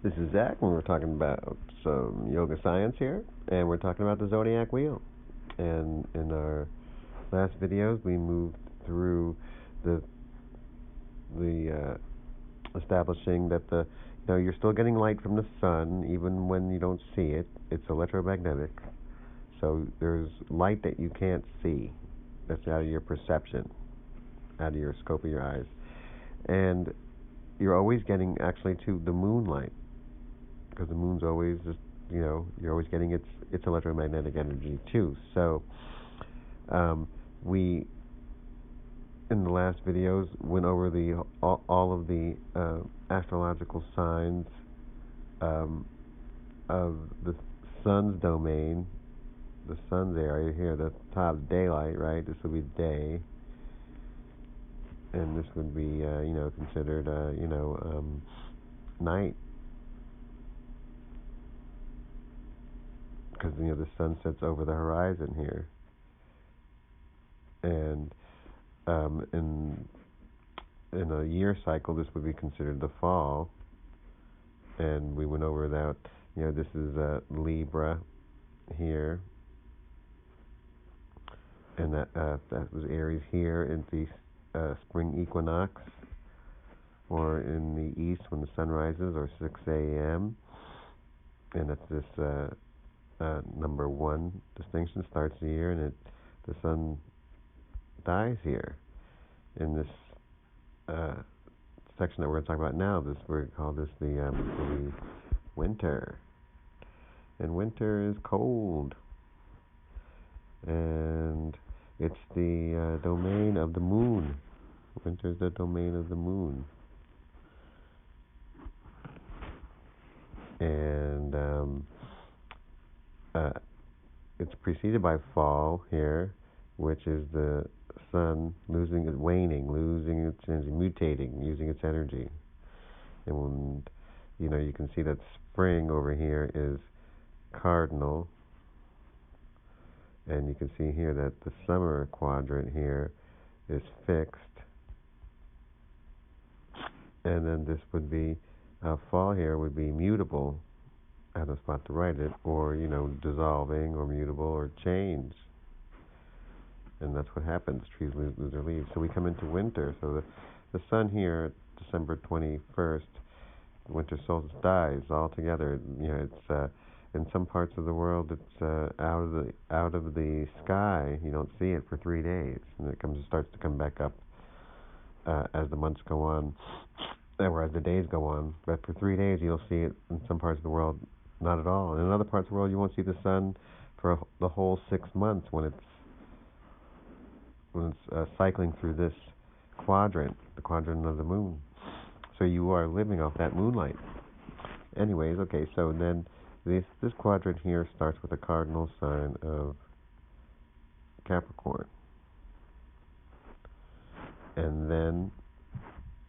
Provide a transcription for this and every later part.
This is Zach, and we're talking about some yoga science here, and we're talking about the Zodiac wheel. And in our last videos, we moved through the establishing that you're still getting light from the sun, even when you don't see it. It's electromagnetic, so there's light that you can't see. That's out of your perception, out of your scope of your eyes, and you're always getting actually to the moonlight. Because the moon's always just, you're always getting its electromagnetic energy too. So we, in the last videos, went over all of the astrological signs of the sun's domain, the sun's area here. The top daylight, right? This would be day, and this would be considered night. Because the sun sets over the horizon here, and in a year cycle, this would be considered the fall. And we went over that. This is Libra here, and that was Aries here in the spring equinox, or in the east when the sun rises, or 6 a.m. And that's this. Number one distinction starts the year, and the sun dies here. In this section that we're going to talk about now, we call this the winter. And winter is cold, and it's the domain of the moon. Winter is the domain of the moon, and it's preceded by fall here, which is the sun losing its energy, mutating, using its energy. And when, you can see that spring over here is cardinal, and you can see here that the summer quadrant here is fixed, and then this would be fall here would be mutable. I have a spot to write it, or dissolving, or mutable, or change. And that's what happens. Trees lose their leaves. So we come into winter. So the sun here, December 21st, winter solstice dies altogether. It's in some parts of the world, it's out of the sky. You don't see it for 3 days, and it starts to come back up as the months go on, or as the days go on. But for 3 days, you'll see it in some parts of the world. Not at all. And in other parts of the world, you won't see the sun for the whole 6 months when it's cycling through this quadrant, the quadrant of the moon. So you are living off that moonlight. Anyways, okay. So then this quadrant here starts with a cardinal sign of Capricorn, and then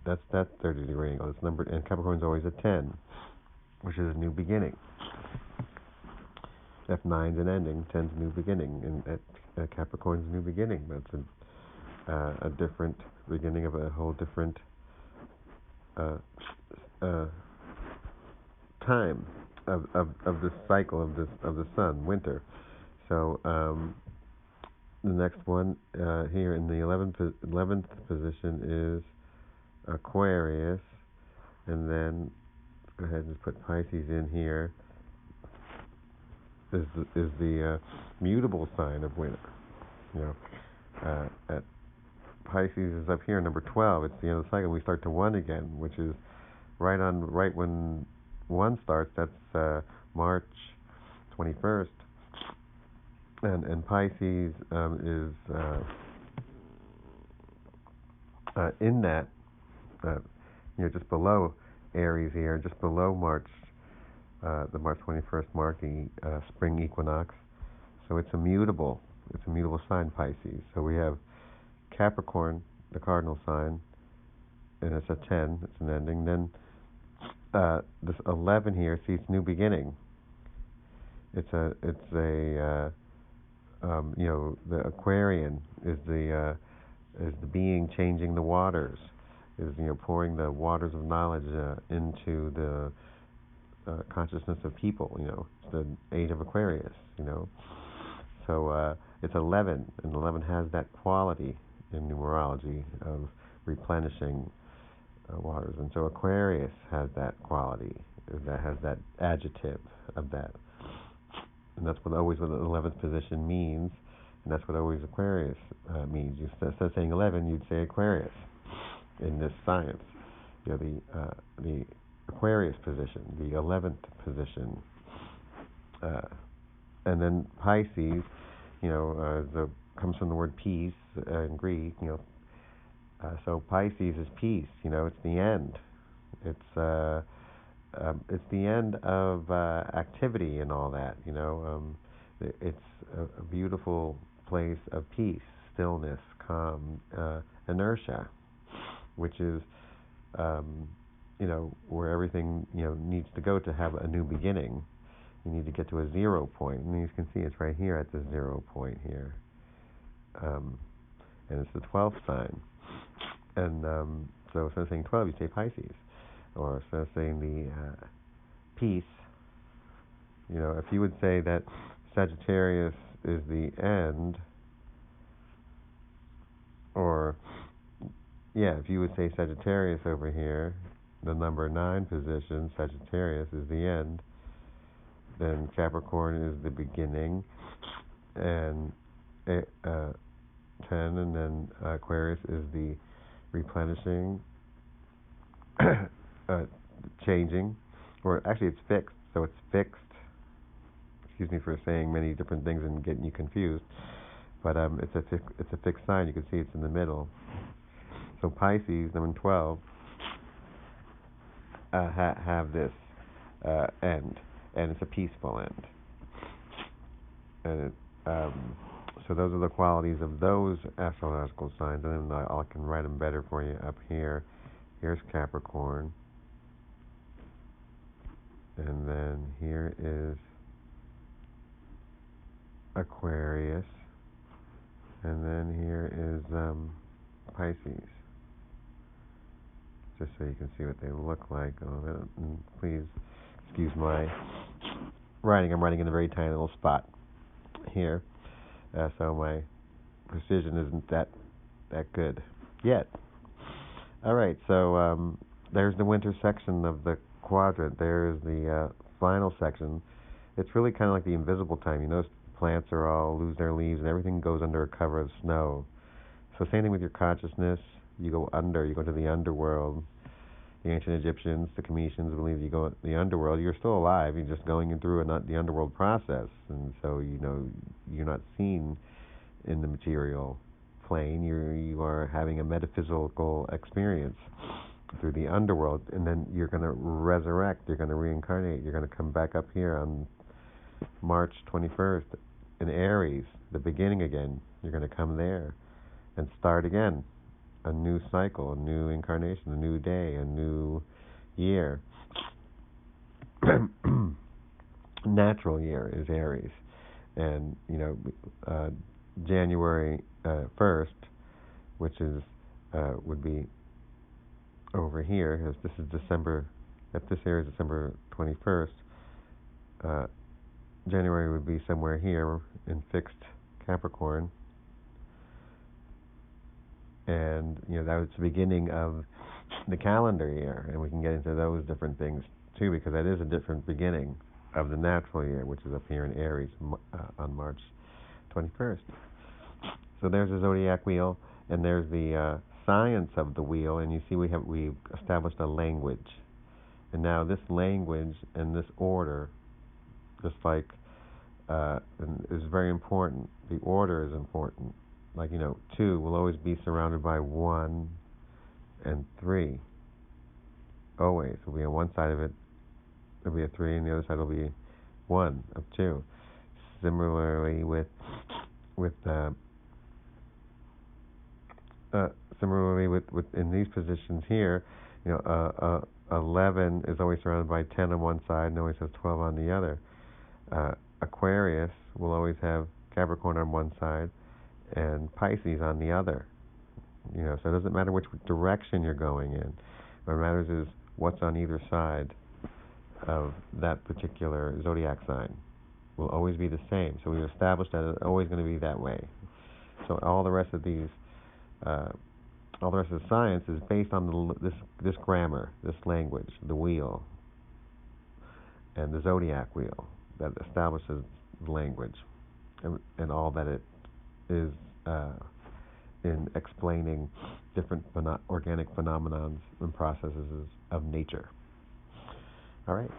that's that 30-degree angle. It's numbered, and Capricorn's always a 10, which is a new beginning. F9's an ending, 10's a new beginning, and Capricorn's a new beginning. That's a different beginning of a whole different time of this cycle of the sun, winter. So the next one here in the 11th position is Aquarius, and then go ahead and just put Pisces in here. Is the mutable sign of winter. At Pisces is up here, number 12. It's the end of the cycle. We start to 1 again, which is right when 1 starts. That's March 21st, and Pisces is in that just below Aries here, just below March. The March 21st marking spring equinox. So it's a mutable sign, Pisces. So we have Capricorn, the cardinal sign, and it's a 10, it's an ending. Then this 11 here, see, it's new beginning. It's the Aquarian is the being changing the waters, is pouring the waters of knowledge into the consciousness of people. It's the age of Aquarius. So it's 11, and 11 has that quality in numerology of replenishing waters. And so Aquarius has that quality, that has that adjective of that. And that's what always what the 11th position means, and that's what always Aquarius means. Instead of saying 11, you'd say Aquarius in this science. The Aquarius position, the 11th position. And then Pisces, comes from the word peace in Greek. So Pisces is peace. It's the end. It's the end of activity and all that. It's a beautiful place of peace, stillness, calm, inertia, which is where everything needs to go to have a new beginning. You need to get to a 0 point, and you can see it's right here at the 0 point here, and it's the 12th sign. And so instead of saying 12, you say Pisces, or instead of saying the peace, if you would say that Sagittarius is the end, or if you would say Sagittarius over here, the number 9 position, Sagittarius is the end, then Capricorn is the beginning, and 10, and then Aquarius is the replenishing, changing, or actually it's fixed, so it's fixed. Excuse me for saying many different things and getting you confused, but it's a fixed sign. You can see it's in the middle. So Pisces, number 12, have this end, and it's a peaceful end. And so those are the qualities of those astrological signs, and then I can write them better for you up here. Here's Capricorn, and then here is Aquarius, and then here is Pisces. Just so you can see what they look like. And please excuse my writing. I'm writing in a very tiny little spot here, so my precision isn't that good yet. All right, so there's the winter section of the quadrant. There's the final section. It's really kind of like the invisible time. You notice plants are all lose their leaves and everything goes under a cover of snow. So same thing with your consciousness. You go to the underworld. The ancient Egyptians, the Cometians believe you go to the underworld. You're still alive. You're just going through the underworld process, and so you're not seen in the material plane. You are having a metaphysical experience through the underworld, and then you're going to resurrect. You're going to reincarnate. You're going to come back up here on March 21st in Aries, the beginning again. You're going to come there and start again. A new cycle, a new incarnation, a new day, a new year. Natural year is Aries. And, January 1st, which is would be over here, as this is December, if this here is December 21st, January would be somewhere here in fixed Capricorn. And that was the beginning of the calendar year, and we can get into those different things too, because that is a different beginning of the natural year, which is up here in Aries on March 21st. So there's the zodiac wheel, and there's the science of the wheel, and you see we've established a language, and now this language and this order, just like is very important. The order is important. Like, 2 will always be surrounded by 1 and 3. Always. It'll be on one side of it, there'll be a 3, and the other side will be 1 of 2. Similarly with in these positions here, 11 is always surrounded by 10 on one side and always has 12 on the other. Aquarius will always have Capricorn on one side and Pisces on the other. So it doesn't matter which direction you're going in. What matters is what's on either side of that particular zodiac sign will always be the same. So we've established that it's always going to be that way. So all the rest of these, all the rest of the science is based on this grammar, this language, the wheel, and the zodiac wheel that establishes the language, and all that it is in explaining different organic phenomena and processes of nature. All right.